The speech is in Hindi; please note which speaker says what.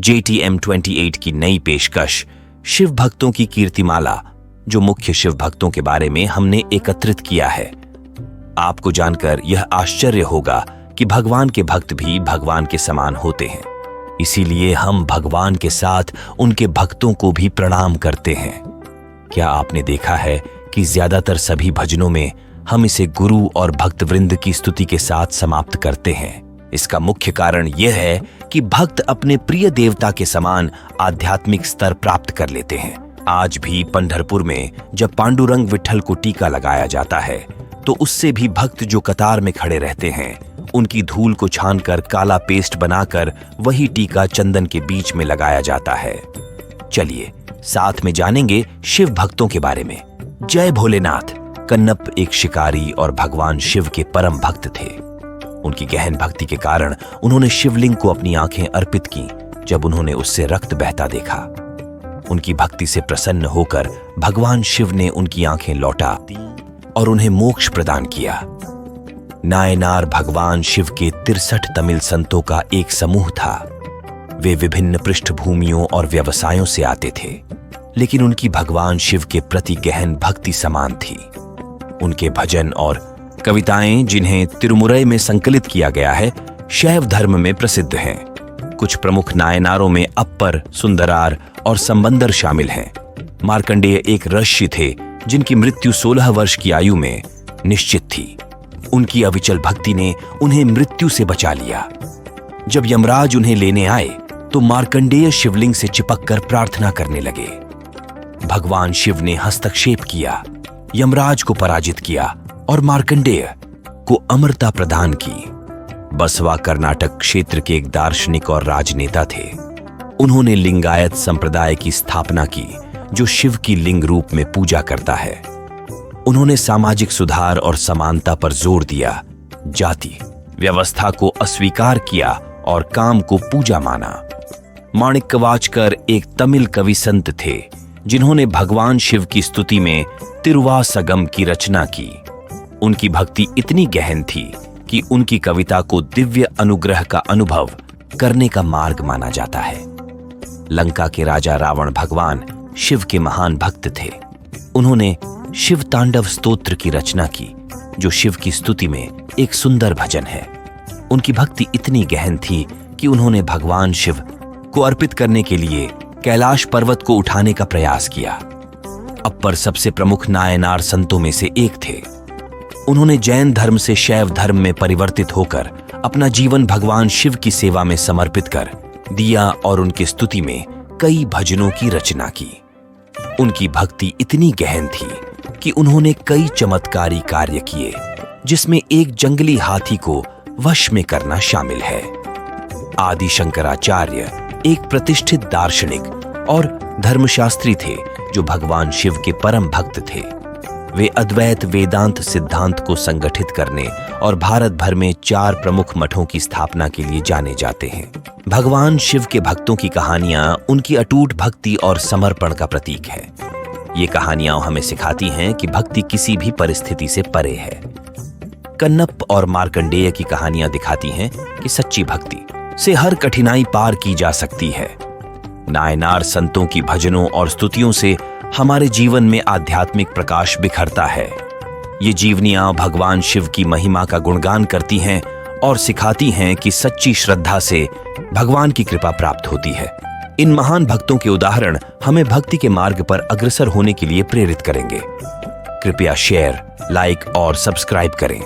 Speaker 1: JTM28 की नई पेशकश शिव भक्तों की कीर्तिमाला, जो मुख्य शिव भक्तों के बारे में हमने एकत्रित किया है। आपको जानकर यह आश्चर्य होगा कि भगवान के भक्त भी भगवान के समान होते हैं। इसीलिए हम भगवान के साथ उनके भक्तों को भी प्रणाम करते हैं। क्या आपने देखा है कि ज्यादातर सभी भजनों में हम इसे गुरु और भक्तवृंद की स्तुति के साथ समाप्त करते हैं? इसका मुख्य कारण यह है कि भक्त अपने प्रिय देवता के समान आध्यात्मिक स्तर प्राप्त कर लेते हैं। आज भी पंढरपुर में जब पांडुरंग विठल को टीका लगाया जाता है तो उससे भी भक्त जो कतार में खड़े रहते हैं, उनकी धूल को छानकर काला पेस्ट बनाकर वही टीका चंदन के बीच में लगाया जाता है। चलिए साथ में जानेंगे शिव भक्तों के बारे में। जय भोलेनाथ। कन्नप एक शिकारी और भगवान शिव के परम भक्त थे। उनकी गहन भक्ति के कारण उन्होंने शिवलिंग को अपनी आंखें अर्पित की जब उन्होंने उससे रक्त बहता देखा। उनकी भक्ति से प्रसन्न होकर भगवान शिव ने उनकी आंखें लौटा और उन्हें मोक्ष प्रदान किया। नायनार भगवान शिव के 63 तमिल संतों का एक समूह था। वे विभिन्न पृष्ठभूमियों और व्यवसायों से आते थे, लेकिन उनकी भगवान शिव के प्रति गहन भक्ति समान थी। उनके भजन और कविताएं, जिन्हें तिरुमुरई में संकलित किया गया है, शैव धर्म में प्रसिद्ध हैं। कुछ प्रमुख नायनारों में अप्पर, सुंदरार और संबंदर शामिल हैं। मार्कंडेय एक ऋषि थे जिनकी मृत्यु 16 वर्ष की आयु में निश्चित थी। उनकी अविचल भक्ति ने उन्हें मृत्यु से बचा लिया। जब यमराज उन्हें लेने आए तो मार्कंडेय शिवलिंग से चिपककर प्रार्थना करने लगे। भगवान शिव ने हस्तक्षेप किया, यमराज को पराजित किया और मार्कंडेय को अमरता प्रदान की। बसवा कर्नाटक क्षेत्र के एक दार्शनिक और राजनेता थे। उन्होंने लिंगायत संप्रदाय की स्थापना की, जो शिव की लिंग रूप में पूजा करता है। उन्होंने सामाजिक सुधार और समानता पर जोर दिया, जाति व्यवस्था को अस्वीकार किया और काम को पूजा माना। माणिक्यवाचकर एक तमिल कवि संत थे जिन्होंने भगवान शिव की स्तुति में तिरुवासगम की रचना की। उनकी भक्ति इतनी गहन थी कि उनकी कविता को दिव्य अनुग्रह का अनुभव करने का मार्ग माना जाता है। लंका के राजा रावण भगवान शिव के महान भक्त थे। उन्होंने शिव तांडव स्तोत्र की रचना की, जो शिव की स्तुति में एक सुंदर भजन है। उनकी भक्ति इतनी गहन थी कि उन्होंने भगवान शिव को अर्पित करने के लिए कैलाश पर्वत को उठाने का प्रयास किया। अप्पर सबसे प्रमुख नायनार संतों में से एक थे। उन्होंने जैन धर्म से शैव धर्म में परिवर्तित होकर अपना जीवन भगवान शिव की सेवा में समर्पित कर दिया और उनकी स्तुति में कई भजनों की रचना की। उनकी भक्ति इतनी गहन थी कि उन्होंने कई चमत्कारी कार्य किए, जिसमें एक जंगली हाथी को वश में करना शामिल है। आदि शंकराचार्य एक प्रतिष्ठित दार्शनिक और धर्मशास्त्री थे जो भगवान शिव के परम भक्त थे। वे अद्वैत वेदांत सिद्धांत को संगठित करने और भारत भर में 4 प्रमुख मठों की स्थापना के लिए जाने जाते हैं। भगवान शिव के भक्तों की कहानियां उनकी अटूट भक्ति और समर्पण का प्रतीक है। ये कहानियां हमें सिखाती हैं कि भक्ति किसी भी परिस्थिति से परे है। कन्नप और मार्कंडेय की कहानियां दिखाती हैं कि सच्ची भक्ति से हर कठिनाई पार की जा सकती है। नायनार संतों की भजनों और स्तुतियों से हमारे जीवन में आध्यात्मिक प्रकाश बिखरता है। ये जीवनियां भगवान शिव की महिमा का गुणगान करती हैं और सिखाती हैं कि सच्ची श्रद्धा से भगवान की कृपा प्राप्त होती है। इन महान भक्तों के उदाहरण हमें भक्ति के मार्ग पर अग्रसर होने के लिए प्रेरित करेंगे। कृपया शेयर, लाइक और सब्सक्राइब करें।